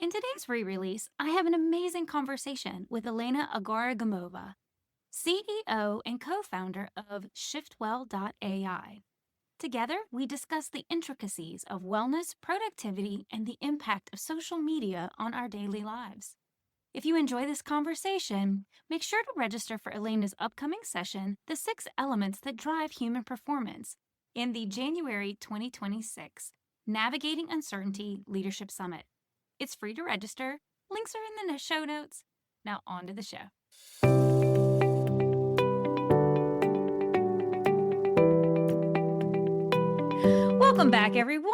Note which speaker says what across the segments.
Speaker 1: In today's re-release, I have an amazing conversation with Elena Agaragimova, CEO and co-founder of ShiftWell.ai. Together, we discuss the intricacies of wellness, productivity, and the impact of social media on our daily lives. If you enjoy this conversation, make sure to register for Elena's upcoming session, The 6 Elements That Drive Human Performance, in the January 2026 Navigating Uncertainty Leadership Summit. It's free to register. Links are in the show notes. Now on to the show. Welcome back, everyone.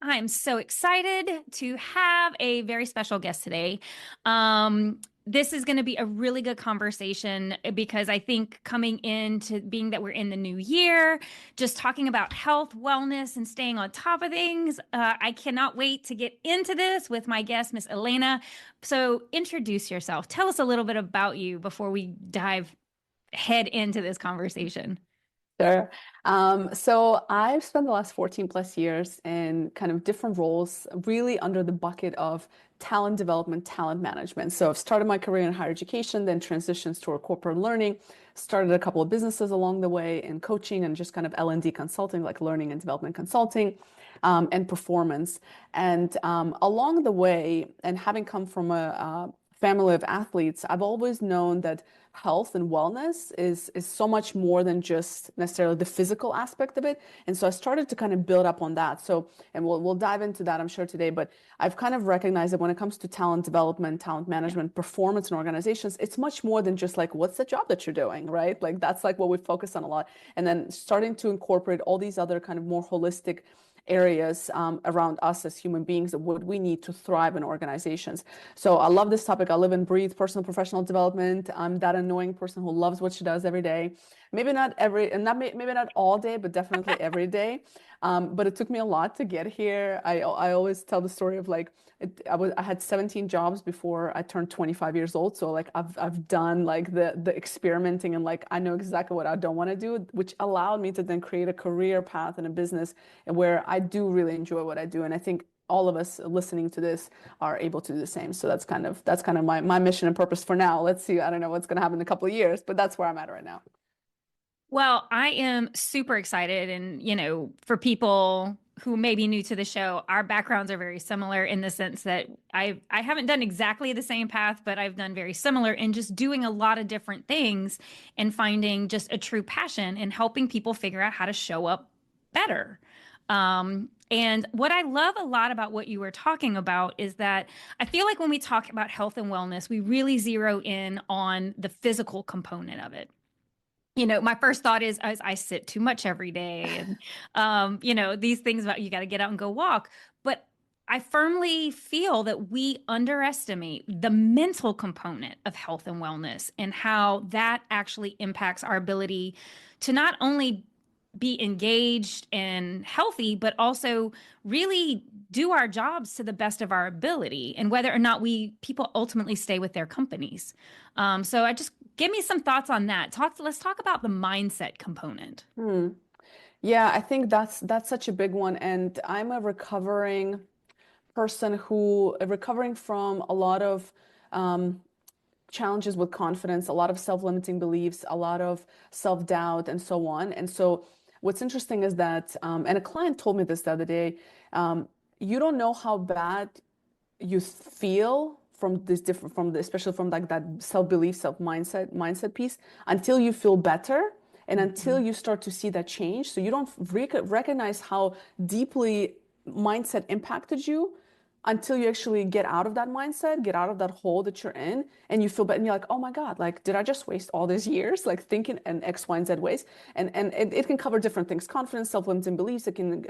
Speaker 1: I'm so excited to have a very special guest today. This is going to be a really good conversation because I think coming into being that we're in the new year, just talking about health, wellness, and staying on top of things, I cannot wait to get into this with my guest, Miss Elena. So introduce yourself. Tell us a little bit about you before we head into this conversation.
Speaker 2: Sure. So I've spent the last 14 plus years in kind of different roles, really under the bucket of talent development, talent management. So I've started my career in higher education, then transitions toward corporate learning, started a couple of businesses along the way in coaching and just kind of L&D consulting, like learning and development consulting, and performance. And along the way, and having come from a family of athletes, I've always known that health and wellness is so much more than just necessarily the physical aspect of it. And so I started to kind of build up on that. So, and we'll dive into that, I'm sure, today, but I've kind of recognized that when it comes to talent development, talent management, performance in organizations, it's much more than just like, what's the job that you're doing, right? Like that's like what we focus on a lot. And then starting to incorporate all these other kind of more holistic areas around us as human beings, what we need to thrive in organizations. So I love this topic. I live and breathe personal professional development. I'm that annoying person who loves what she does every day. Maybe not maybe not all day, but definitely every day. But it took me a lot to get here. I always tell the story of like I had 17 jobs before I turned 25 years old. So like I've done like the experimenting and like I know exactly what I don't want to do, which allowed me to then create a career path and a business where I do really enjoy what I do. And I think all of us listening to this are able to do the same. So that's kind of my mission and purpose for now. Let's see. I don't know what's going to happen in a couple of years, but that's where I'm at right now.
Speaker 1: Well, I am super excited. And, for people who may be new to the show, our backgrounds are very similar in the sense that I haven't done exactly the same path, but I've done very similar in just doing a lot of different things and finding just a true passion in helping people figure out how to show up better. And what I love a lot about what you were talking about is that I feel like when we talk about health and wellness, we really zero in on the physical component of it. My first thought is I sit too much every day. And, these things about you got to get out and go walk. But I firmly feel that we underestimate the mental component of health and wellness and how that actually impacts our ability to not only be engaged and healthy, but also really do our jobs to the best of our ability and whether or not people ultimately stay with their companies. So I just give me some thoughts on that. Let's talk about the mindset component.
Speaker 2: Yeah, I think that's such a big one. And I'm a recovering person who recovering from a lot of challenges with confidence, a lot of self-limiting beliefs, a lot of self-doubt, and so on. And so what's interesting is that, and a client told me this the other day, you don't know how bad you feel from especially from like that self-belief, mindset piece until you feel better and until you start to see that change. So you don't recognize how deeply mindset impacted you until you actually get out of that mindset, get out of that hole that you're in, and you feel better. And you're like, oh my God, like, did I just waste all these years like thinking in X, Y, and Z ways? And it can cover different things: confidence, self-limiting beliefs. It can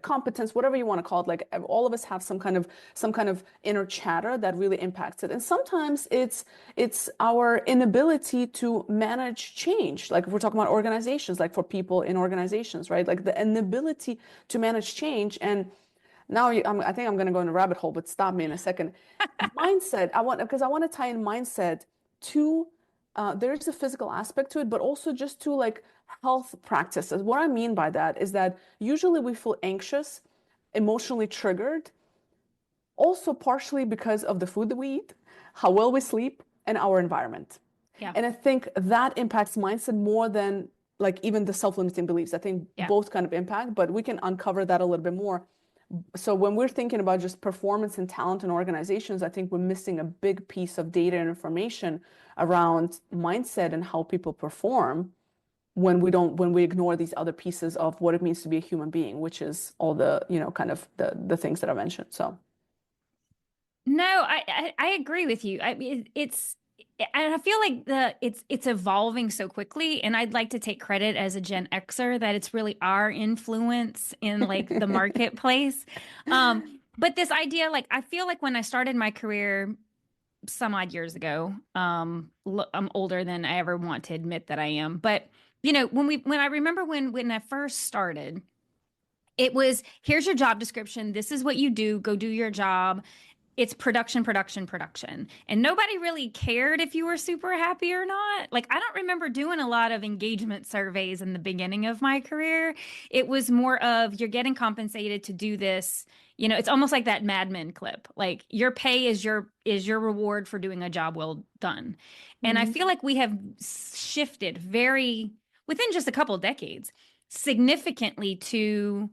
Speaker 2: competence, whatever you want to call it. Like all of us have some kind of inner chatter that really impacts it. And sometimes it's our inability to manage change. Like if we're talking about organizations, like for people in organizations, right? Like the inability to manage change. And now I think I'm going to go in a rabbit hole, but stop me in a second. Mindset, because I want to tie in mindset to, there's a physical aspect to it, but also just to like health practices. What I mean by that is that usually we feel anxious, emotionally triggered Also partially because of the food that we eat, how well we sleep, and our environment.
Speaker 1: Yeah.
Speaker 2: And I think that impacts mindset more than like even the self-limiting beliefs. I think
Speaker 1: Yeah.
Speaker 2: both kind of impact, but we can uncover that a little bit more. So when we're thinking about just performance and talent in organizations, I think we're missing a big piece of data and information around mindset and how people perform when we ignore these other pieces of what it means to be a human being, which is all the, kind of the things that I mentioned. So,
Speaker 1: No, I agree with you. I mean, and I feel like it's evolving so quickly, and I'd like to take credit as a Gen Xer that it's really our influence in like the marketplace. But this idea, like I feel like when I started my career some odd years ago, I'm older than I ever want to admit that I am. But when I remember when I first started, it was here's your job description. This is what you do. Go do your job. It's production, production, production. And nobody really cared if you were super happy or not. Like, I don't remember doing a lot of engagement surveys in the beginning of my career. It was more of you're getting compensated to do this. It's almost like that Mad Men clip. Like your pay is your reward for doing a job well done. And I
Speaker 2: Mhm,
Speaker 1: feel like we have shifted very within just a couple of decades significantly to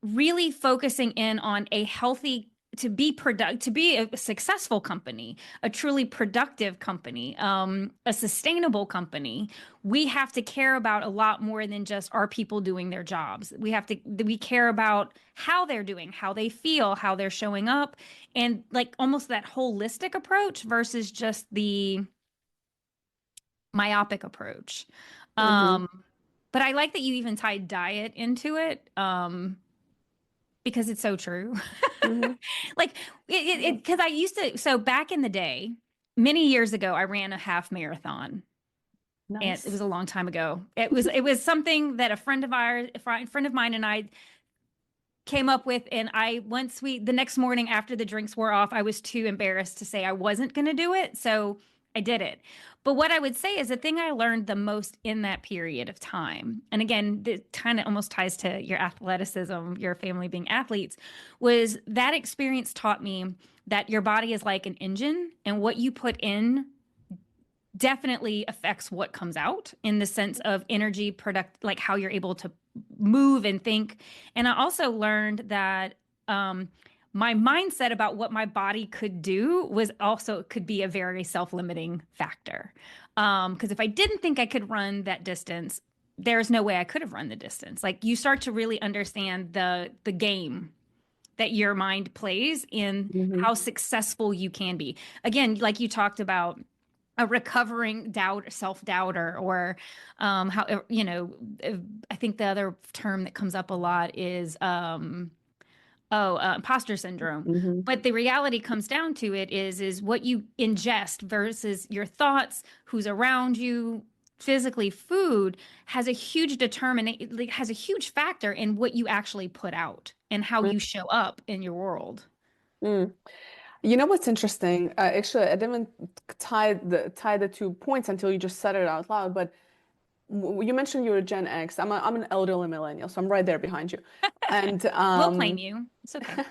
Speaker 1: really focusing in on a healthy to be a successful company, a truly productive company, a sustainable company. We have to care about a lot more than just are people doing their jobs. We care about how they're doing, how they feel, how they're showing up, and like almost that holistic approach versus just the myopic approach.
Speaker 2: mhm,
Speaker 1: But I like that you even tied diet into it. Because it's so true.
Speaker 2: mhm.
Speaker 1: Like because I used to, so back in the day, many years ago, I ran a half marathon. And it was
Speaker 2: Nice.
Speaker 1: a long time ago. It was something that a friend of ours, a friend of mine and I came up with. And the next morning after the drinks wore off, I was too embarrassed to say I wasn't going to do it. So I did it. But what I would say is the thing I learned the most in that period of time, and again, this kind of almost ties to your athleticism, your family being athletes, was that experience taught me that your body is like an engine, and what you put in definitely affects what comes out in the sense of energy product, like how you're able to move and think. And I also learned that my mindset about what my body could do was also could be a very self-limiting factor. Because if I didn't think I could run that distance, there's no way I could have run the distance. Like you start to really understand the game that your mind plays in
Speaker 2: Mhm,
Speaker 1: how successful you can be. Again, like you talked about a recovering self-doubter, or how, I think the other term that comes up a lot is imposter syndrome.
Speaker 2: mhm,
Speaker 1: But the reality comes down to it is what you ingest versus your thoughts, who's around you, physically. Food has a huge has a huge factor in what you actually put out and how
Speaker 2: mm,
Speaker 1: you show up in your world.
Speaker 2: mm. You know what's interesting? Actually, I didn't tie the 2 points until you just said it out loud. But you mentioned you're a Gen X. I'm an elderly millennial, so I'm right there behind you. And
Speaker 1: We'll claim you. It's okay.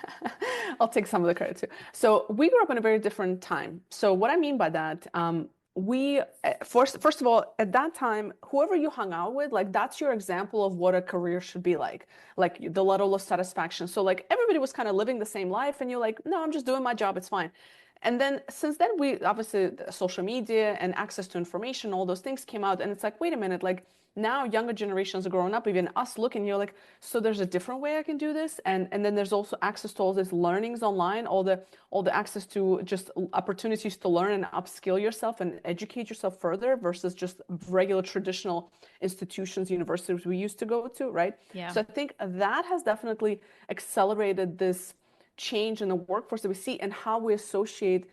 Speaker 2: I'll take some of the credit too. So we grew up in a very different time. So what I mean by that, we first of all, at that time, whoever you hung out with, like that's your example of what a career should be like the level of satisfaction. So like everybody was kind of living the same life, and you're like, no, I'm just doing my job, it's fine. And then since then, we obviously social media and access to information, all those things came out, and it's like, wait a minute, like now younger generations are growing up, even us looking, you're like, so there's a different way I can do this, and then there's also access to all these learnings online, all the access to just opportunities to learn and upskill yourself and educate yourself further versus just regular traditional institutions, universities we used to go to, right?
Speaker 1: Yeah.
Speaker 2: So I think that has definitely accelerated this change in the workforce that we see and how we associate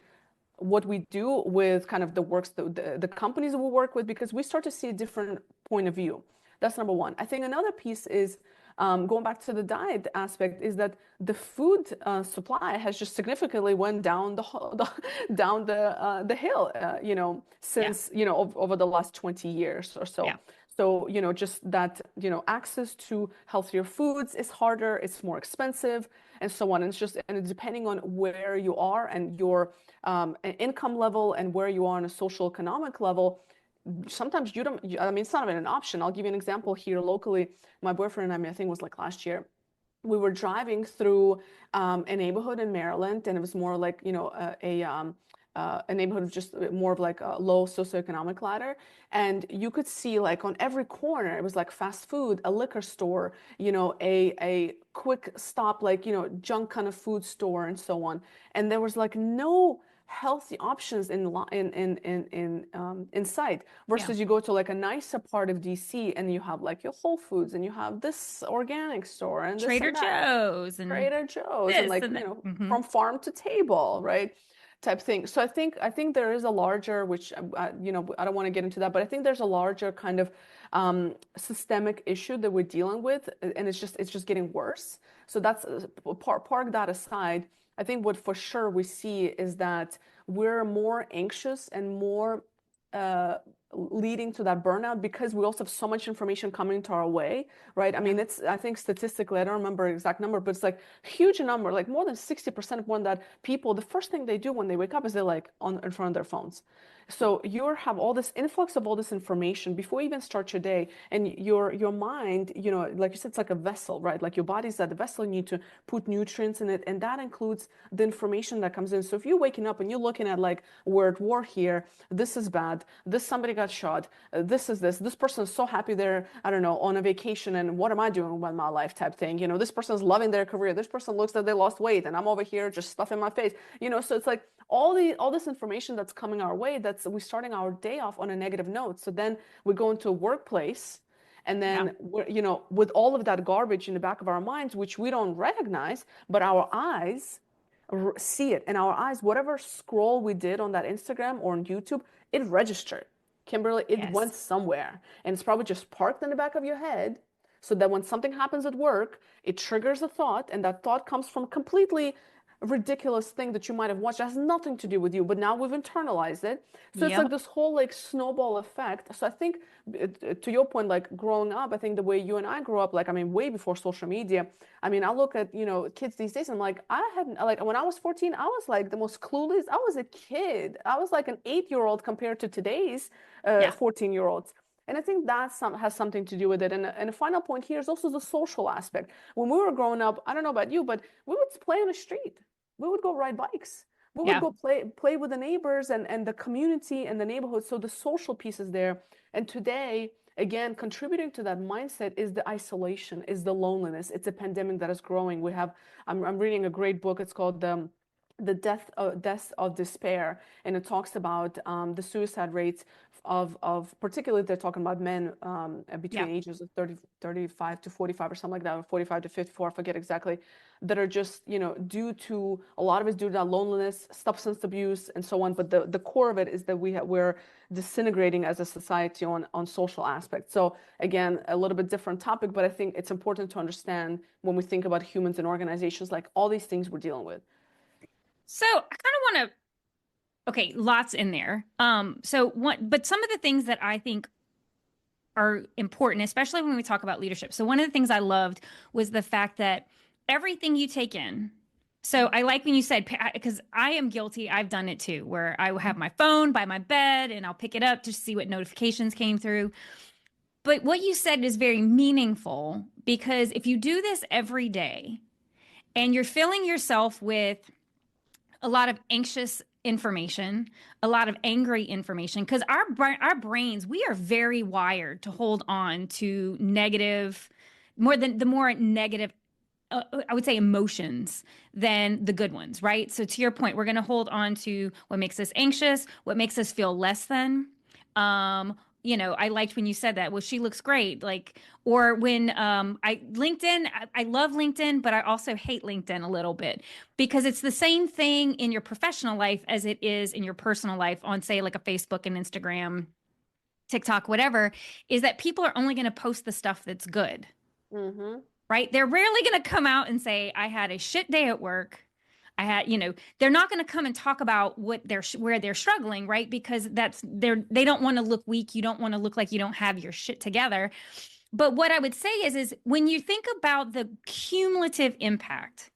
Speaker 2: what we do with kind of the companies that we work with, because we start to see a different point of view. That's number one. I think another piece is going back to the diet aspect, is that the food supply has just significantly went down down the hill,
Speaker 1: Yeah.
Speaker 2: since over the last 20 years or so.
Speaker 1: Yeah.
Speaker 2: So, just that, access to healthier foods is harder, it's more expensive. and so on. And it's just, and depending on where you are and your income level and where you are on a social economic level, sometimes you don't, I mean, it's not even an option. I'll give you an example here locally. My boyfriend and I think it was like last year, we were driving through a neighborhood in Maryland, and it was more like, a neighborhood of just more of like a low socioeconomic ladder. And you could see like on every corner, it was like fast food, a liquor store, a quick stop, like, junk kind of food store and so on. And there was like no healthy options in sight
Speaker 1: Yeah.
Speaker 2: versus you go to like a nicer part of DC and you have like your Whole Foods and you have this organic store and this
Speaker 1: Trader
Speaker 2: and that.
Speaker 1: Joe's and
Speaker 2: Trader Joe's and
Speaker 1: this
Speaker 2: like,
Speaker 1: and that. Hmm.
Speaker 2: from farm to table, right? Type thing. So I think there is a larger, which I don't want to get into that, but I think there's a larger kind of systemic issue that we're dealing with, and it's just getting worse. So that's park that aside. I think what for sure we see is that we're more anxious and more uh, leading to that burnout because we also have so much information coming to our way, right? I
Speaker 1: Yeah.
Speaker 2: mean, I think statistically, I don't remember the exact number, but it's like huge number, like more than 60% of one that people, the first thing they do when they wake up is they're like in front of their phones. So you have all this influx of all this information before you even start your day, and your mind, like you said, it's like a vessel, right? Like your body's that the vessel, you need to put nutrients in it, and that includes the information that comes in. So if you're waking up and you're looking at like we're at war here, this is bad, this somebody got shot, this person is so happy they're, I don't know, on a vacation, and what am I doing with my life type thing. This person's loving their career, this person looks like they lost weight, and I'm over here just stuffing my face. So it's like all this information that's coming our way, that's we're starting our day off on a negative note. So then we go into a workplace, and
Speaker 1: Yeah.
Speaker 2: then with all of that garbage in the back of our minds, which we don't recognize, but our eyes see it. And our eyes, whatever scroll we did on that Instagram or on YouTube, it registered. Kimberly, it went
Speaker 1: Yes.
Speaker 2: somewhere. And it's probably just parked in the back of your head so that when something happens at work, it triggers a thought, and that thought comes from completely ridiculous thing that you might have watched that has nothing to do with you, but now we've internalized it. So it's like
Speaker 1: Yep.
Speaker 2: this whole like snowball effect. So I think to your point, like growing up, I think the way you and I grew up, like I mean, way before social media. I mean, I look at kids these days, and I'm like, I hadn't like when I was 14, I was like the most clueless. I was a kid. I was like an 8-year-old compared to today's
Speaker 1: Yeah.
Speaker 2: 14-year-olds. And I think that has something to do with it. And a final point here is also the social aspect. When we were growing up, I don't know about you, but we would play on the street. We would go ride bikes. We would
Speaker 1: Yeah.
Speaker 2: go play with the neighbors and the community and the neighborhood. So the social piece is there. And today, again, contributing to that mindset is the isolation, is the loneliness. It's a pandemic that is growing. I'm reading a great book. It's called the death of despair, and it talks about the suicide rates of particularly they're talking about men between
Speaker 1: Yeah.
Speaker 2: ages of 35 to 45 or something like that, or 45 to 54, I forget exactly, that are just due to a lot of it's due to that loneliness, substance abuse, and so on. But the core of it is that we're disintegrating as a society on social aspects. So again, a little bit different topic, but I think it's important to understand when we think about humans and organizations, like all these things we're dealing with.
Speaker 1: So I kind of want to, okay, lots in there. So one, but some of the things that I think are important, especially when we talk about leadership. So one of the things I loved was the fact that everything you take in. So I like when you said, because I am guilty, I've done it too, where I will have my phone by my bed and I'll pick it up to see what notifications came through. But what you said is very meaningful because if you do this every day and you're filling yourself with a lot of anxious information, a lot of angry information, because our brains, we are very wired to hold on to negative, more negative, I would say emotions than the good ones, right? So to your point, we're going to hold on to what makes us anxious, what makes us feel less than. I liked when you said that. Well, she looks great. Like, or when I love LinkedIn, but I also hate LinkedIn a little bit because it's the same thing in your professional life as it is in your personal life on, say, like a Facebook and Instagram, TikTok, whatever, is that people are only going to post the stuff that's good,
Speaker 2: Mm-hmm.
Speaker 1: right? They're rarely going to come out and say, I had a shit day at work. They're not going to come and talk about where they're struggling, right? Because they don't want to look weak. You don't want to look like you don't have your shit together. But what I would say is when you think about the cumulative impact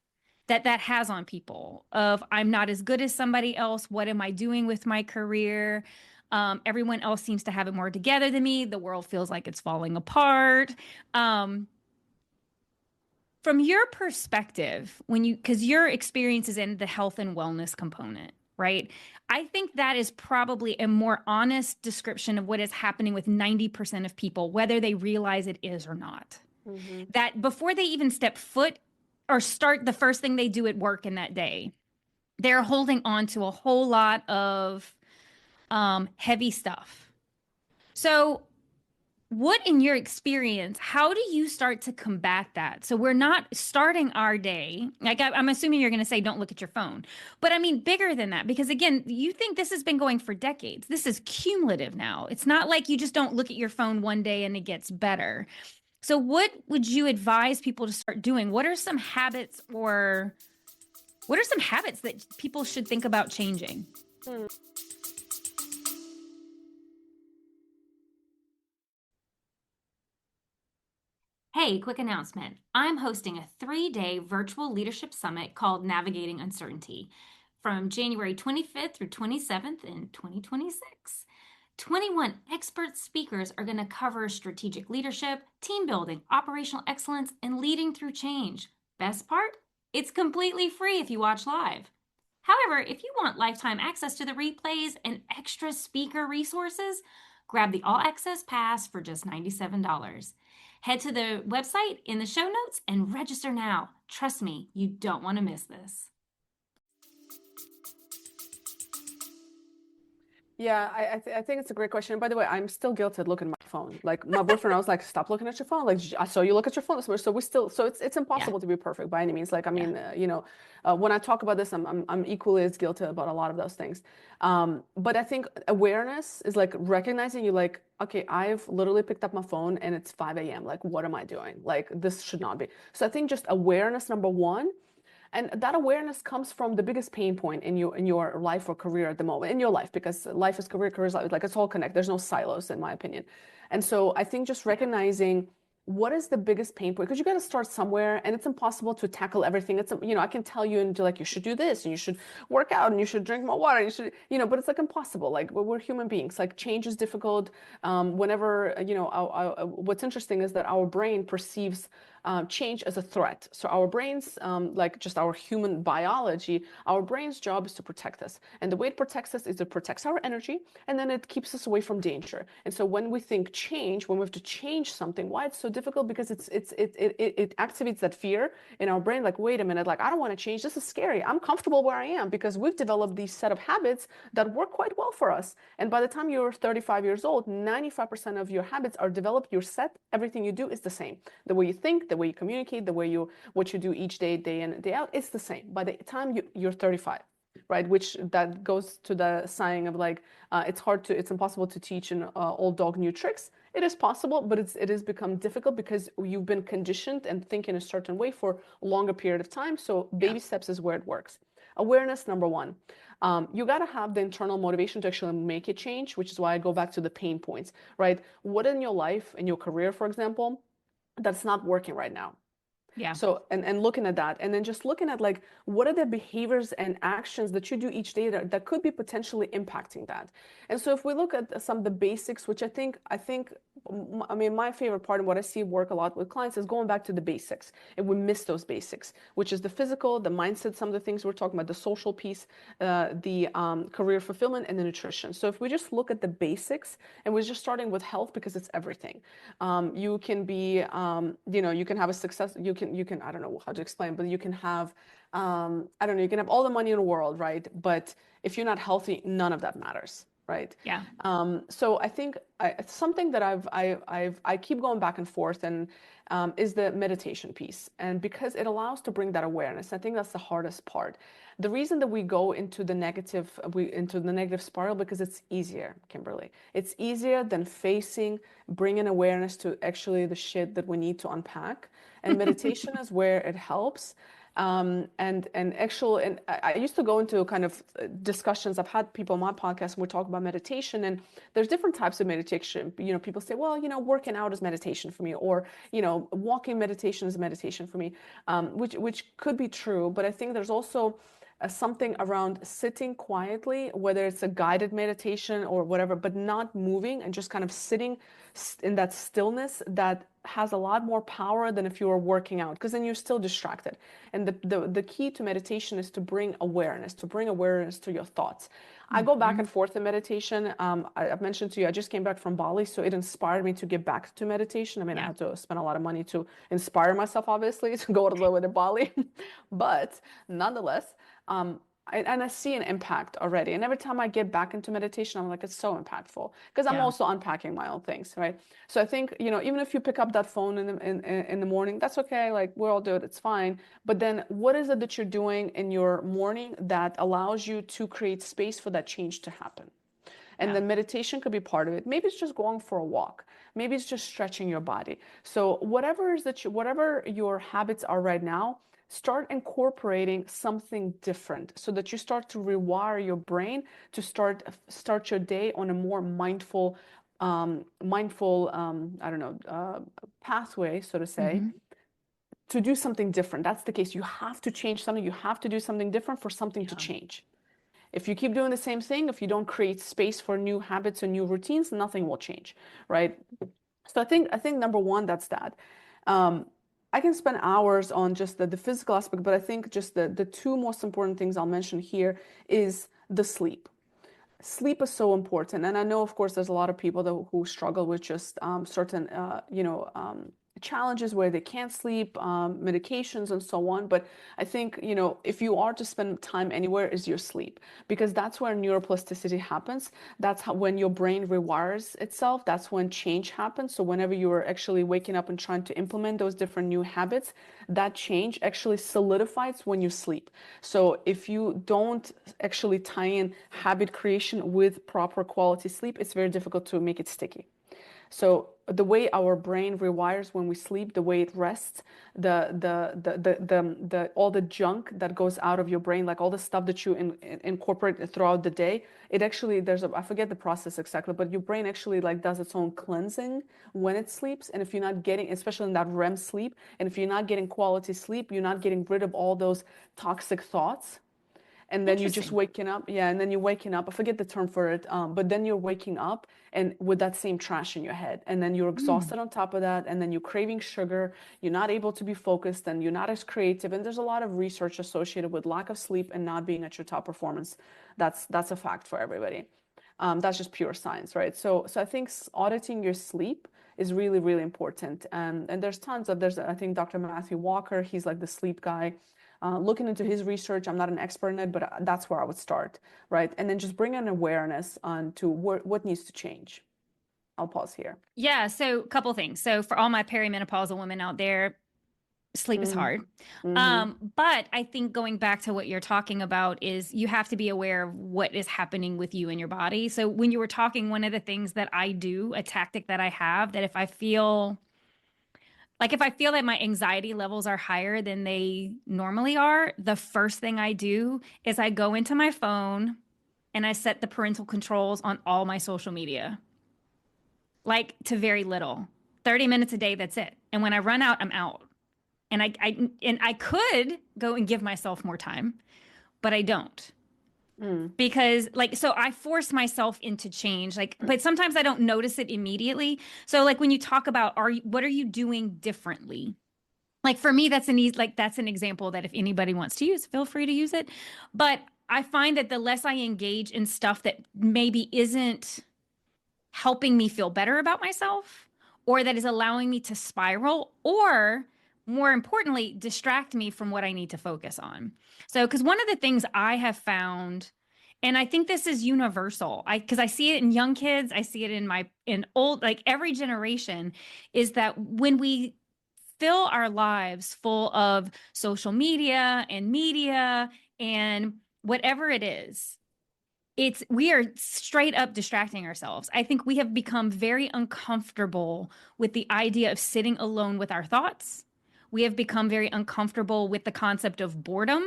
Speaker 1: that has on people of I'm not as good as somebody else. What am I doing with my career? Everyone else seems to have it more together than me. The world feels like it's falling apart. Um, from your perspective, because your experience is in the health and wellness component, right? I think that is probably a more honest description of what is happening with 90% of people, whether they realize it is or not.
Speaker 2: Hmm.
Speaker 1: That before they even step foot or start the first thing they do at work in that day, they're holding on to a whole lot of heavy stuff. So, what in your experience, how do you start to combat that? So we're not starting our day, like I'm assuming you're going to say, don't look at your phone. But I mean, bigger than that, because again, you think this has been going for decades. This is cumulative now. It's not like you just don't look at your phone one day and it gets better. So, what would you advise people to start doing? What are some habits that people should think about changing? Hey, quick announcement. I'm hosting a 3-day virtual leadership summit called Navigating Uncertainty from January 25th through 27th in 2026. 21 expert speakers are going to cover strategic leadership, team building, operational excellence, and leading through change. Best part? It's completely free if you watch live. However, if you want lifetime access to the replays and extra speaker resources, grab the All Access Pass for just $97. Head to the website in the show notes and register now. Trust me, you don't want to miss this.
Speaker 2: Yeah, I think it's a great question. And by the way, I'm still guilty at looking at my phone. Like my boyfriend, I was like, "Stop looking at your phone." Like I saw you look at your phone this morning. So we still, so it's
Speaker 1: Yeah,
Speaker 2: impossible to be perfect by any means. Like I
Speaker 1: yeah,
Speaker 2: mean, when I talk about this, I'm equally as guilty about a lot of those things. But I think awareness is like recognizing you like, okay, I've literally picked up my phone and it's 5 a.m. Like, what am I doing? Like this should not be. So I think just awareness number one. And that awareness comes from the biggest pain point in your life or career at the moment, in your life, because life is career, career is life, like it's all connected. There's no silos, in my opinion. And so I think just
Speaker 1: yeah,
Speaker 2: recognizing what is the biggest pain point, because you got to start somewhere, and it's impossible to tackle everything. It's, I can tell you and like you should do this, and you should work out, and you should drink more water, you should, but it's like impossible. Like we're human beings. Like change is difficult. Whenever what's interesting is that our brain perceives change as a threat. So our brains, like just our human biology, our brain's job is to protect us. And the way it protects us is it protects our energy, and then it keeps us away from danger. And so when we think change, when we have to change something, why it's so difficult? Because it activates that fear in our brain. Like, wait a minute, like I don't want to change. This is scary. I'm comfortable where I am because we've developed these set of habits that work quite well for us. And by the time you're 35 years old, 95% of your habits are developed. You're set. Everything you do is the same. The way you think, the way you communicate, the way what you do each day, day in, day out, it's the same. By the time you're 35, right? Which that goes to the saying of like, it's impossible to teach an old dog new tricks. It is possible, but it has become difficult because you've been conditioned and think in a certain way for a longer period of time. So
Speaker 1: yeah,
Speaker 2: baby steps is where it works. Awareness, number one. You got to have the internal motivation to actually make it change, which is why I go back to the pain points, right? What in your life, in your career, for example, that's not working right now.
Speaker 1: yeah,
Speaker 2: So, and looking at that, and then just looking at like, what are the behaviors and actions that you do each day that could be potentially impacting that? And so if we look at some of the basics, which I mean, my favorite part and what I see work a lot with clients is going back to the basics. And we miss those basics, which is the physical, the mindset, some of the things we're talking about, the social piece, the career fulfillment, and the nutrition. So if we just look at the basics, and we're just starting with health because it's everything. You can be, you can have a success, I don't know how to explain, but you can have, I don't know, you can have all the money in the world, right? But if you're not healthy, none of that matters, right?
Speaker 1: yeah,
Speaker 2: So I think something that I keep going back and forth and is the meditation piece. And because it allows to bring that awareness, I think that's the hardest part. The reason that we go into the negative spiral because it's easier, Kimberly. It's easier than bringing awareness to actually the shit that we need to unpack. And meditation is where it helps. And I used to go into kind of discussions. I've had people on my podcast and we talk about meditation, and there's different types of meditation. People say, well, working out is meditation for me, or walking meditation is meditation for me, which could be true. But I think there's also something around sitting quietly, whether it's a guided meditation or whatever, but not moving and just kind of sitting in that stillness that has a lot more power than if you were working out, because then you're still distracted. And the key to meditation is to bring awareness, to your thoughts. I go back
Speaker 1: Mhm.
Speaker 2: and forth in meditation. I've mentioned to you, I just came back from Bali, so it inspired me to get back to meditation. I mean, I
Speaker 1: Yeah.
Speaker 2: had to spend a lot of money to inspire myself, obviously, to go all the way to Bali. But nonetheless, um, and I see an impact already. And every time I get back into meditation, I'm like, it's so impactful because I'm
Speaker 1: Yeah.
Speaker 2: also unpacking my own things, right? So I think, even if you pick up that phone in the morning, that's okay. Like we all do it, it's fine. But then what is it that you're doing in your morning that allows you to create space for that change to happen? And
Speaker 1: Yeah.
Speaker 2: then meditation could be part of it. Maybe it's just going for a walk. Maybe it's just stretching your body. So whatever your habits are right now, start incorporating something different so that you start to rewire your brain to start your day on a more mindful, I don't know, pathway, so to say,
Speaker 1: Hmm.
Speaker 2: to do something different. That's the case. You have to change something. You have to do something different for something to
Speaker 1: Yeah.
Speaker 2: change. If you keep doing the same thing, if you don't create space for new habits and new routines, nothing will change, right? So I think number one, that's that. Um, I can spend hours on just the physical aspect, but I think just the two most important things I'll mention here is the sleep. Sleep is so important, and I know, of course, there's a lot of people who struggle with just certain, challenges where they can't sleep, medications, and so on. But I think, if you are to spend time anywhere, is your sleep, because that's where neuroplasticity happens. That's how when your brain rewires itself. That's when change happens. So whenever you are actually waking up and trying to implement those different new habits, that change actually solidifies when you sleep. So if you don't actually tie in habit creation with proper quality sleep, it's very difficult to make it sticky. So the way our brain rewires when we sleep, the way it rests, the all the junk that goes out of your brain, like all the stuff that you incorporate throughout the day, it actually I forget the process exactly, but your brain actually like does its own cleansing when it sleeps. And if you're not getting, especially in that REM sleep, and if you're not getting quality sleep, you're not getting rid of all those toxic thoughts, and then you just
Speaker 1: Interesting.
Speaker 2: waking up, yeah, and then you're waking up, I forget the term for it, but then you're waking up and with that same trash in your head, and then you're
Speaker 1: Mm.
Speaker 2: exhausted on top of that, and then you're craving sugar, you're not able to be focused, and you're not as creative. And there's a lot of research associated with lack of sleep and not being at your top performance. That's a fact for everybody. That's just pure science, right? So I think auditing your sleep is really, really important. And there's I think Dr. Matthew Walker, he's like the sleep guy. Looking into his research, I'm not an expert in it, but that's where I would start, right? And then just bring an awareness on to what needs to change. I'll pause here.
Speaker 1: Yeah. So, a couple things. So, for all my perimenopausal women out there, sleep is
Speaker 2: Mm-hmm.
Speaker 1: hard.
Speaker 2: Mm-hmm.
Speaker 1: But I think going back to what you're talking about is you have to be aware of what is happening with you and your body. So, when you were talking, one of the things that I do, a tactic that I have, that if I feel that my anxiety levels are higher than they normally are, the first thing I do is I go into my phone and I set the parental controls on all my social media, like to very little. 30 minutes a day, that's it. And when I run out, I'm out. And I could go and give myself more time, but I don't.
Speaker 2: Mm.
Speaker 1: Because so I force myself into change, but sometimes I don't notice it immediately. So like when you talk about what are you doing differently? Like for me, that's an example that if anybody wants to use, feel free to use it. But I find that the less I engage in stuff that maybe isn't helping me feel better about myself, or that is allowing me to spiral, or more importantly, distract me from what I need to focus on. So, because one of the things I have found, and I think this is universal, because I see it in young kids, I see it in old, like every generation, is that when we fill our lives full of social media and whatever it is, we are straight up distracting ourselves. I think we have become very uncomfortable with the idea of sitting alone with our thoughts, we have become very uncomfortable with the concept of boredom.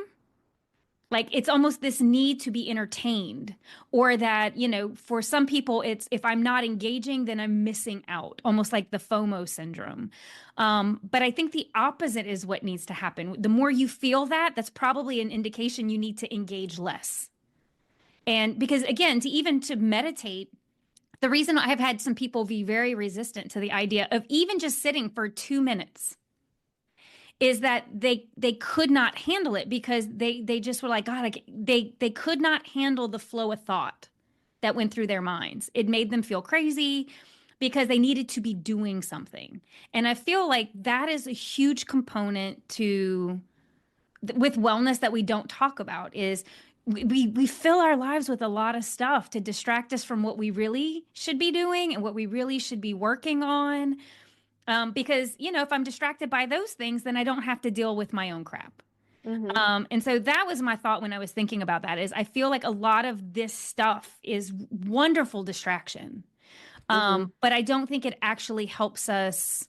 Speaker 1: Like it's almost this need to be entertained, or that, for some people, it's if I'm not engaging, then I'm missing out, almost like the FOMO syndrome. But I think the opposite is what needs to happen. The more you feel that, that's probably an indication you need to engage less. And because again, to meditate, the reason I have had some people be very resistant to the idea of even just sitting for 2 minutes is that they could not handle it because they just were like, God, they could not handle the flow of thought that went through their minds. It made them feel crazy because they needed to be doing something. And I feel like that is a huge component to with wellness that we don't talk about is we fill our lives with a lot of stuff to distract us from what we really should be doing and what we really should be working on. Because, if I'm distracted by those things, then I don't have to deal with my own crap.
Speaker 2: Mm-hmm.
Speaker 1: And so that was my thought when I was thinking about that is I feel like a lot of this stuff is wonderful distraction.
Speaker 2: Mm-hmm.
Speaker 1: But I don't think it actually helps us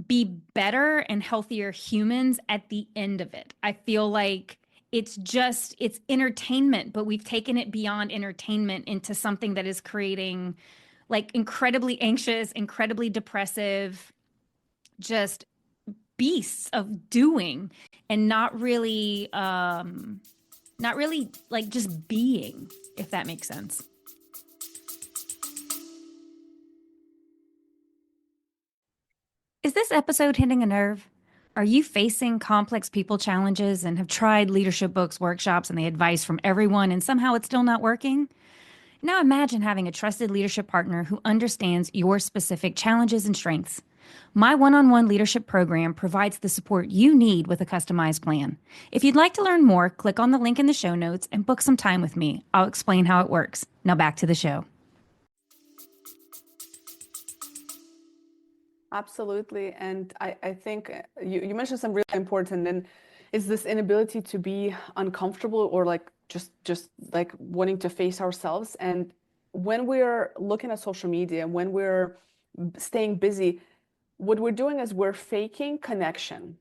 Speaker 1: be better and healthier humans at the end of it. I feel like it's entertainment, but we've taken it beyond entertainment into something that is creating like incredibly anxious, incredibly depressive, just beasts of doing and not really like just being, if that makes sense. Is this episode hitting a nerve? Are you facing complex people challenges and have tried leadership books, workshops, and the advice from everyone, and somehow it's still not working? Now imagine having a trusted leadership partner who understands your specific challenges and strengths. My one-on-one leadership program provides the support you need with a customized plan. If you'd like to learn more, click on the link in the show notes and book some time with me. I'll explain how it works. Now back to the show.
Speaker 2: Absolutely. And I think you mentioned some really important, and is this inability to be uncomfortable or like just like wanting to face ourselves. And when we're looking at social media, when we're staying busy, what we're doing is we're faking connection.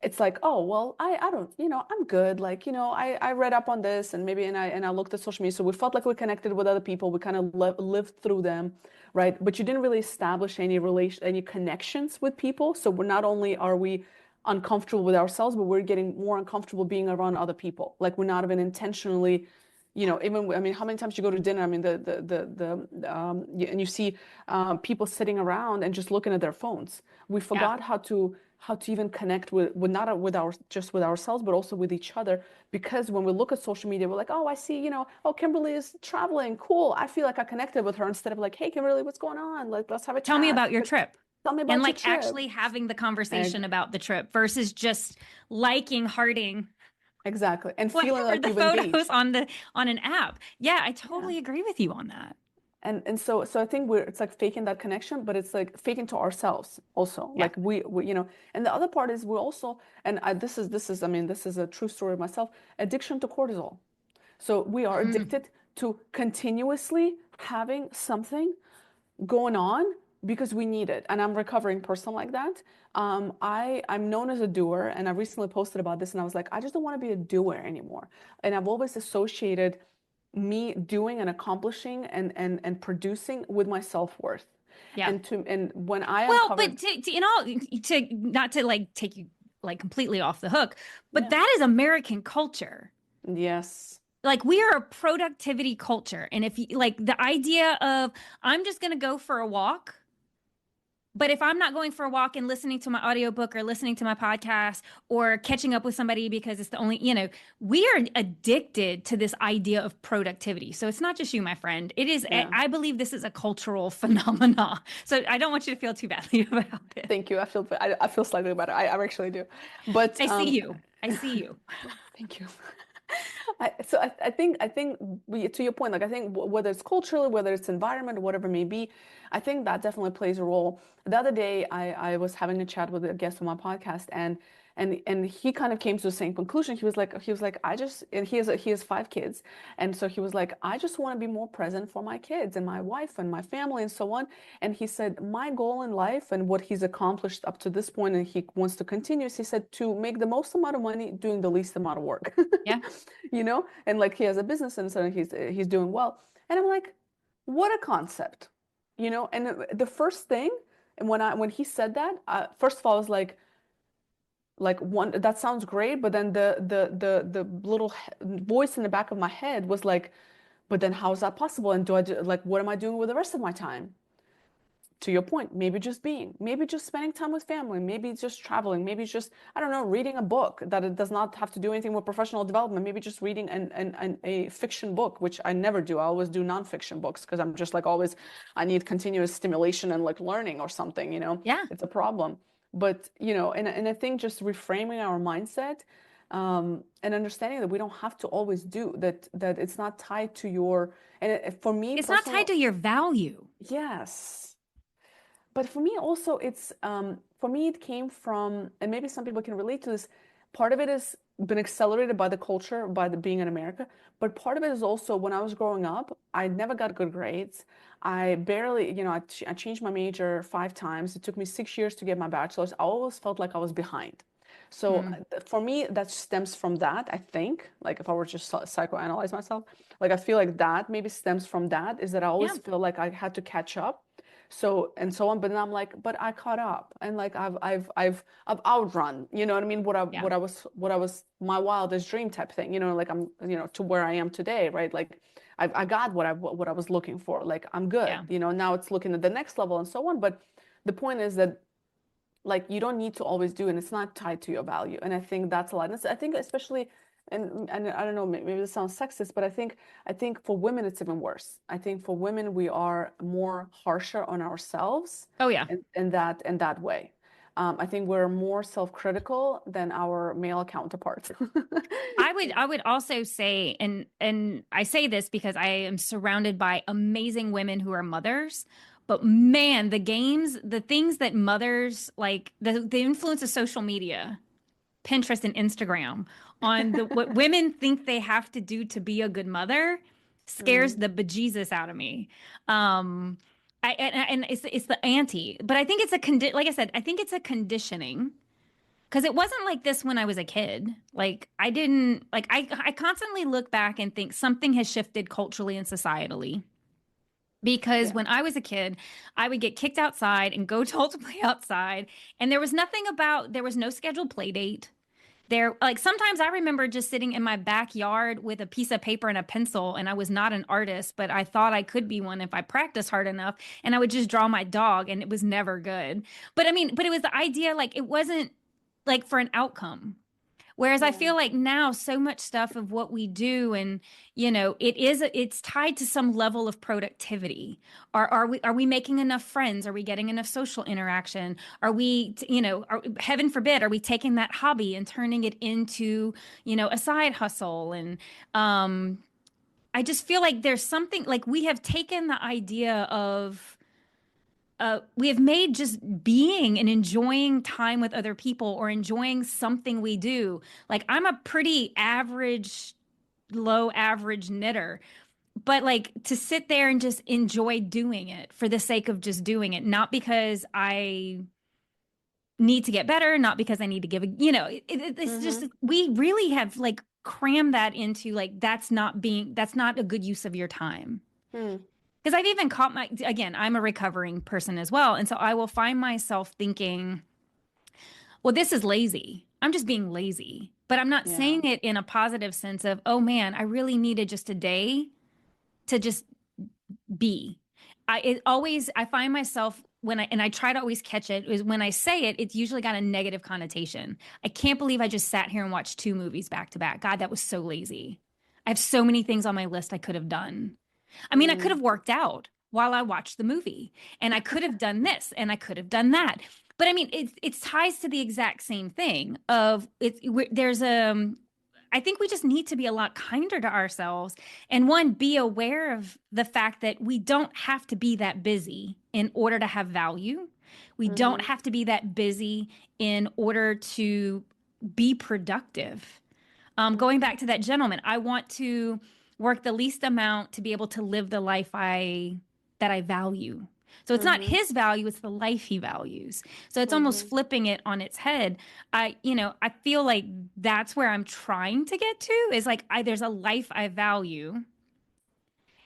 Speaker 2: It's like, oh, well, I don't, I'm good. Like, I read up on this and maybe, and I looked at social media. So we felt like we connected with other people. We kind of lived through them, right? But you didn't really establish any connections with people. So we're not only are we uncomfortable with ourselves, but we're getting more uncomfortable being around other people. Like we're not even intentionally, even, I mean, how many times you go to dinner? I mean, and you see people sitting around and just looking at their phones. We
Speaker 1: Yeah.
Speaker 2: forgot how to even connect with not with just with ourselves, but also with each other. Because when we look at social media, we're like, oh, I see, oh, Kimberly is traveling. Cool. I feel like I connected with her instead of like, hey, Kimberly, what's going on? Like, let's have a
Speaker 1: Tell me
Speaker 2: chat.
Speaker 1: about your trip.
Speaker 2: Tell me
Speaker 1: And
Speaker 2: about your
Speaker 1: like
Speaker 2: trip.
Speaker 1: actually having the conversation
Speaker 2: Egg.
Speaker 1: about the trip versus just liking, hearting
Speaker 2: Exactly. And feeling
Speaker 1: whatever
Speaker 2: like
Speaker 1: the
Speaker 2: you've
Speaker 1: photos
Speaker 2: engaged.
Speaker 1: on an app. Yeah, I
Speaker 2: Yeah.
Speaker 1: totally agree with you on that.
Speaker 2: And so I think it's like faking that connection, but it's like faking to ourselves also.
Speaker 1: Yeah.
Speaker 2: Like and the other part is we also, and this is, I mean, this is a true story of myself, addiction to cortisol. So we are
Speaker 1: Mm.
Speaker 2: addicted to continuously having something going on because we need it. And I'm a recovering person like that. I'm known as a doer, and I recently posted about this, and I was like, I just don't want to be a doer anymore. And I've always associated me doing and accomplishing and producing with my self-worth.
Speaker 1: Yeah.
Speaker 2: And when I
Speaker 1: Well,
Speaker 2: uncovered,
Speaker 1: but in all, to not to like take you like completely off the hook, but
Speaker 2: yeah,
Speaker 1: that is American culture.
Speaker 2: yes,
Speaker 1: Like we are a productivity culture. And if you like the idea of I'm just going to go for a walk, but if I'm not going for a walk and listening to my audiobook or listening to my podcast or catching up with somebody because it's the only, we are addicted to this idea of productivity. So it's not just you, my friend. It is,
Speaker 2: yeah.
Speaker 1: I believe this is a cultural phenomena. So I don't want you to feel too badly about it.
Speaker 2: Thank you. I feel slightly better. I actually do. But
Speaker 1: I see you. I see you.
Speaker 2: thank you. I think to your point, like I think whether it's culturally, whether it's environment, whatever it may be, I think that definitely plays a role. The other day, I was having a chat with a guest on my podcast, And he kind of came to the same conclusion. He was like, I just, and he has 5 kids. And so he was like, I just want to be more present for my kids and my wife and my family and so on. And he said, my goal in life and what he's accomplished up to this point, and he wants to continue, is he said to make the most amount of money doing the least amount of work.
Speaker 1: Yeah.
Speaker 2: And like he has a business and so he's doing well. And I'm like, what a concept, And the first thing, and when he said that, first of all, I was like one, that sounds great, but then the little voice in the back of my head was like, but then how is that possible? And like, what am I doing with the rest of my time? To your point, maybe just spending time with family, maybe just traveling, maybe just, I don't know, reading a book that it does not have to do anything with professional development, maybe just reading a fiction book, which I never do. I always do nonfiction books because I'm just like always, I need continuous stimulation and like learning or something.
Speaker 1: Yeah.
Speaker 2: It's a problem. But, and I think just reframing our mindset, and understanding that we don't have to always do that it's not tied to your, and for me
Speaker 1: It's not
Speaker 2: personally,
Speaker 1: tied to your value.
Speaker 2: yes. But for me also, for me it came from, and maybe some people can relate to this. Part of it has been accelerated by the culture, by the being in America. But part of it is also when I was growing up, I never got good grades. I barely, I changed my major 5 times. It took me 6 years to get my bachelor's. I always felt like I was behind. So
Speaker 1: Mm.
Speaker 2: for me, that stems from that, I think. Like if I were to just psychoanalyze myself, like I feel like that maybe stems from that, is that I
Speaker 1: Yeah.
Speaker 2: always feel like I had to catch up. So and so on, but then I'm like, but I caught up, and like I've outrun, you know what I mean?
Speaker 1: Yeah.
Speaker 2: What I was my wildest dream type thing, like I'm, to where I am today, right? Like I got what I was looking for. Like I'm good,
Speaker 1: Yeah.
Speaker 2: now it's looking at the next level and so on. But the point is that like you don't need to always do, and it's not tied to your value. And I think that's a lot. I think especially, and I don't know, maybe this sounds sexist, but I think for women it's even worse. I think for women we are more harsher on ourselves,
Speaker 1: Oh, yeah.
Speaker 2: in that way. I think we're more self-critical than our male counterparts.
Speaker 1: I would also say, and I say this because I am surrounded by amazing women who are mothers, but man, the things that mothers like, the influence of social media, Pinterest and Instagram on what women think they have to do to be a good mother scares
Speaker 2: Mm,
Speaker 1: the bejesus out of me. Um, and it's the anti, but I think it's like I said, I think it's a conditioning. Because it wasn't like this when I was a kid. Like I didn't like I constantly look back and think something has shifted culturally and societally. Because
Speaker 2: yeah.
Speaker 1: when I was a kid, I would get kicked outside and go told to play outside. And there was no scheduled play date. Like sometimes I remember just sitting in my backyard with a piece of paper and a pencil, and I was not an artist, but I thought I could be one if I practiced hard enough. And I would just draw my dog, and it was never good. But I mean, but it was the idea, like it wasn't like for an outcome. Whereas I
Speaker 2: Yeah.
Speaker 1: feel like now so much stuff of what we do, and it's tied to some level of productivity. Are we making enough friends? Are we getting enough social interaction? Are we, heaven forbid, are we taking that hobby and turning it into, a side hustle? And I just feel like there's something like we have taken the idea of we have made just being and enjoying time with other people or enjoying something we do. Like I'm a pretty average, low average knitter, but like to sit there and just enjoy doing it for the sake of just doing it, not because I need to get better, not because I need to give it's just,
Speaker 2: Mm-hmm.
Speaker 1: we really have like crammed that into like, that's not a good use of your time.
Speaker 2: Mm,
Speaker 1: Because I've even caught again, I'm a recovering person as well. And so I will find myself thinking, well, this is lazy. I'm just being lazy. But I'm not
Speaker 2: yeah.
Speaker 1: saying it in a positive sense of, oh man, I really needed just a day to just be. I find myself and I try to always catch it, is when I say it, it's usually got a negative connotation. I can't believe I just sat here and watched 2 movies back to back. God, that was so lazy. I have so many things on my list I could have done. I mean, I could
Speaker 2: Mm,
Speaker 1: have worked out while I watched the movie, and I could have done this, and I could have done that. But I mean, it ties to the exact same thing of there's I think we just need to be a lot kinder to ourselves, and one, be aware of the fact that we don't have to be that busy in order to have value. We don't
Speaker 2: mm-hmm.
Speaker 1: have to be that busy in order to be productive. Going back to that gentleman, I want to work the least amount to be able to live the life I value. So it's not
Speaker 2: Mm-hmm.
Speaker 1: his value, it's the life he values. So it's almost
Speaker 2: Mm-hmm.
Speaker 1: flipping it on its head. I feel like that's where I'm trying to get to is like there's a life I value,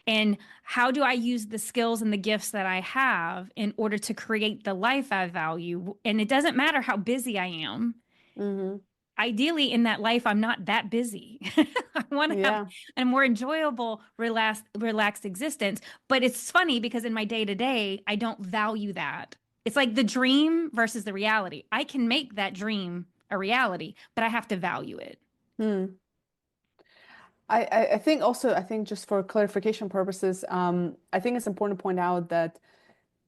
Speaker 1: and how do I use the skills and the gifts that I have in order to create the life I value? And it doesn't matter how busy I am.
Speaker 2: Mm-hmm.
Speaker 1: Ideally, in that life, I'm not that busy. I want to have
Speaker 2: Yeah.
Speaker 1: a more enjoyable, relaxed existence. But it's funny because in my day to day, I don't value that. It's like the dream versus the reality. I can make that dream a reality, but I have to value it.
Speaker 2: Hmm. I think also, I think just for clarification purposes, I think it's important to point out that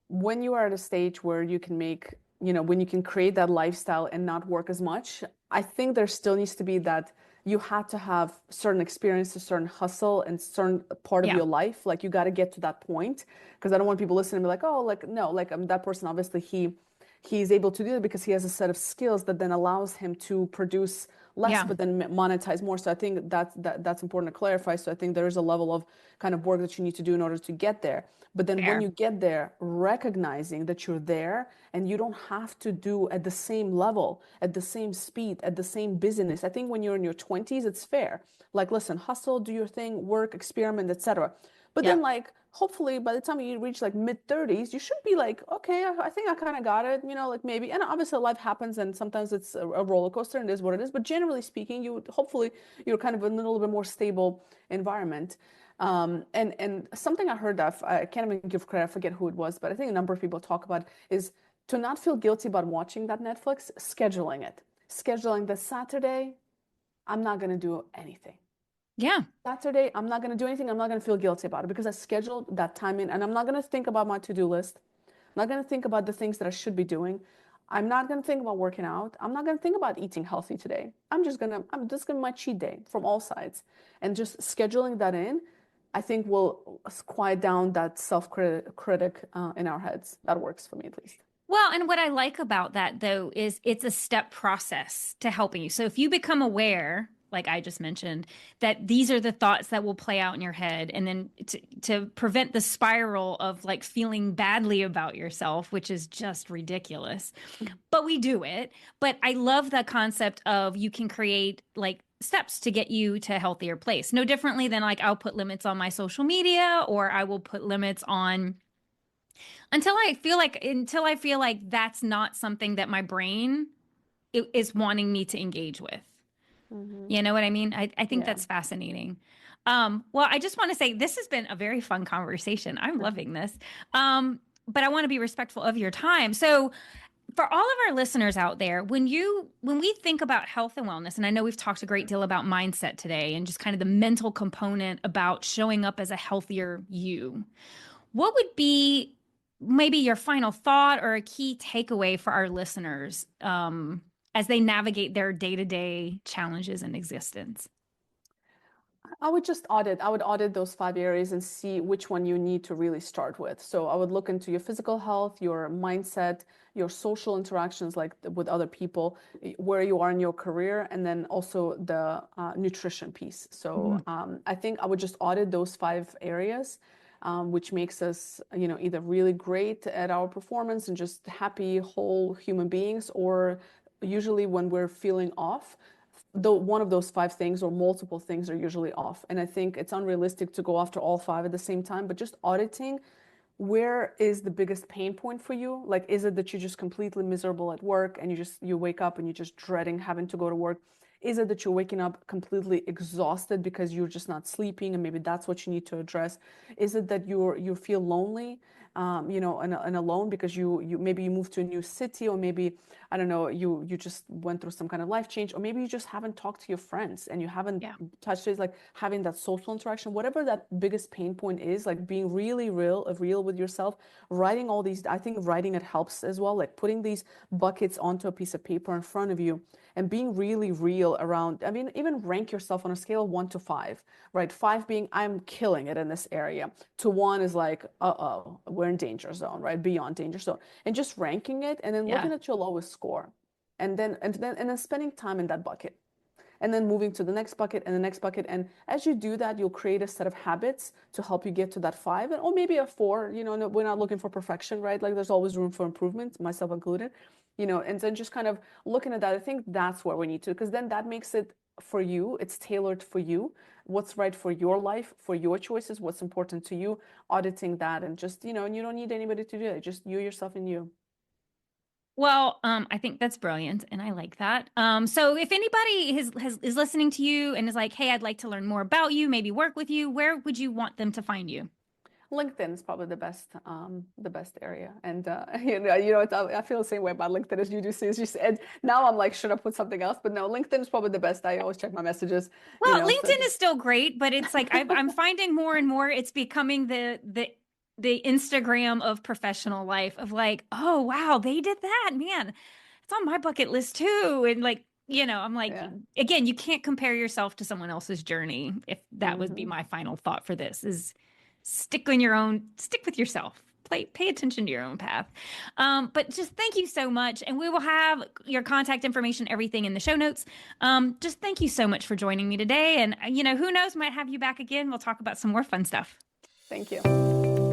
Speaker 2: when you are at a stage where you can make, when you can create that lifestyle and not work as much, I think there still needs to be that you had to have certain experience, a certain hustle, and certain part of
Speaker 1: Yeah,
Speaker 2: your life. Like you got to get to that point because I don't want people listening to be like, oh, like no, like that person obviously he's able to do it because he has a set of skills that then allows him to produce less,
Speaker 1: yeah,
Speaker 2: but then monetize more. So I think that's important to clarify. So I think there is a level of kind of work that you need to do in order to get there. But then when
Speaker 1: fair.
Speaker 2: you get there, recognizing that you're there and you don't have to do at the same level, at the same speed, at the same busyness. I think when you're in your 20s, it's fair. Like, listen, hustle, do your thing, work, experiment, etc. But then,
Speaker 1: Yep.
Speaker 2: like, hopefully by the time you reach like mid 30s, you should be like, okay, I think I kind of got it, like maybe. And obviously life happens and sometimes it's a roller coaster and it is what it is. But generally speaking, you would hopefully you're kind of in a little bit more stable environment. And something I heard of, I can't even give credit, I forget who it was, but I think a number of people talk about is to not feel guilty about watching that Netflix, scheduling it. Scheduling the Saturday, I'm not going to do anything.
Speaker 1: Yeah.
Speaker 2: Saturday, I'm not going to do anything. I'm not going to feel guilty about it because I scheduled that time in and I'm not going to think about my to-do list. I'm not going to think about the things that I should be doing. I'm not going to think about working out. I'm not going to think about eating healthy today. I'm just going to my cheat day from all sides. And just scheduling that in, I think will quiet down that self-critic in our heads. That works for me at least.
Speaker 1: Well, and what I like about that though is it's a step process to helping you. So if you become aware, like I just mentioned, that these are the thoughts that will play out in your head, and then to prevent the spiral of like feeling badly about yourself, which is just ridiculous. But we do it. But I love the concept of you can create like steps to get you to a healthier place. No differently than like I'll put limits on my social media, or I will put limits on until I feel like that's not something that my brain is wanting me to engage with.
Speaker 2: Hmm.
Speaker 1: You know what I mean? I think
Speaker 2: Yeah.
Speaker 1: that's fascinating. Well, I just want to say this has been a very fun conversation. I'm loving this. But I want to be respectful of your time. So for all of our listeners out there, when we think about health and wellness, and I know we've talked a great deal about mindset today and just kind of the mental component about showing up as a healthier you, what would be maybe your final thought or a key takeaway for our listeners as they navigate their day-to-day challenges in existence?
Speaker 2: I would audit those 5 areas and see which one you need to really start with. So I would look into your physical health, your mindset, your social interactions like with other people, where you are in your career, and then also the nutrition piece. So
Speaker 1: Mhm.
Speaker 2: I think I would just audit those 5 areas, which makes us, either really great at our performance and just happy, whole human beings, or usually when we're feeling off, though one of those 5 things or multiple things are usually off. And I think it's unrealistic to go after all 5 at the same time, but just auditing where is the biggest pain point for you? Like, is it that you're just completely miserable at work and you wake up and you're just dreading having to go to work? Is it that you're waking up completely exhausted because you're just not sleeping and maybe that's what you need to address? Is it that you feel lonely, and alone because you maybe you moved to a new city, or maybe I don't know, you just went through some kind of life change, or maybe you just haven't talked to your friends and you haven't
Speaker 1: Yeah.
Speaker 2: touched it, like having that social interaction, whatever that biggest pain point is, like being really real with yourself, writing all these, I think writing it helps as well, like putting these buckets onto a piece of paper in front of you and being really real around, I mean, even rank yourself on a scale of 1 to 5, right? 5 being, I'm killing it in this area, to 1 is like, uh-oh, we're in danger zone, right? Beyond danger zone. And just ranking it and then
Speaker 1: Yeah.
Speaker 2: looking at your lowest score. and then spending time in that bucket, and then moving to the next bucket and the next bucket. And as you do that, you'll create a set of habits to help you get to that five, and or maybe a four. No, we're not looking for perfection, right? Like there's always room for improvement, myself included. And then just kind of looking at that, I think that's where we need to, because then that makes it for you, it's tailored for you, what's right for your life, for your choices, what's important to you, auditing that, and just, and you don't need anybody to do it, just you, yourself, and you.
Speaker 1: Well, I think that's brilliant, and I like that. So if anybody is listening to you and is like, "Hey, I'd like to learn more about you, maybe work with you," where would you want them to find you?
Speaker 2: LinkedIn is probably the best area, and I feel the same way about LinkedIn as you do. So and now I'm like, should I put something else? But no, LinkedIn is probably the best. I always check my messages,
Speaker 1: Well,
Speaker 2: so
Speaker 1: LinkedIn
Speaker 2: just
Speaker 1: is still great, but it's like I'm finding more and more it's becoming the Instagram of professional life of like, oh wow, they did that, man. It's on my bucket list too. And like, I'm like,
Speaker 2: yeah.
Speaker 1: again, you can't compare yourself to someone else's journey. If that would be
Speaker 2: Hmm.
Speaker 1: my final thought for this is stick with yourself. Pay attention to your own path. But just thank you so much. And we will have your contact information, everything in the show notes. Just thank you so much for joining me today. And, who knows, might have you back again. We'll talk about some more fun stuff.
Speaker 2: Thank you.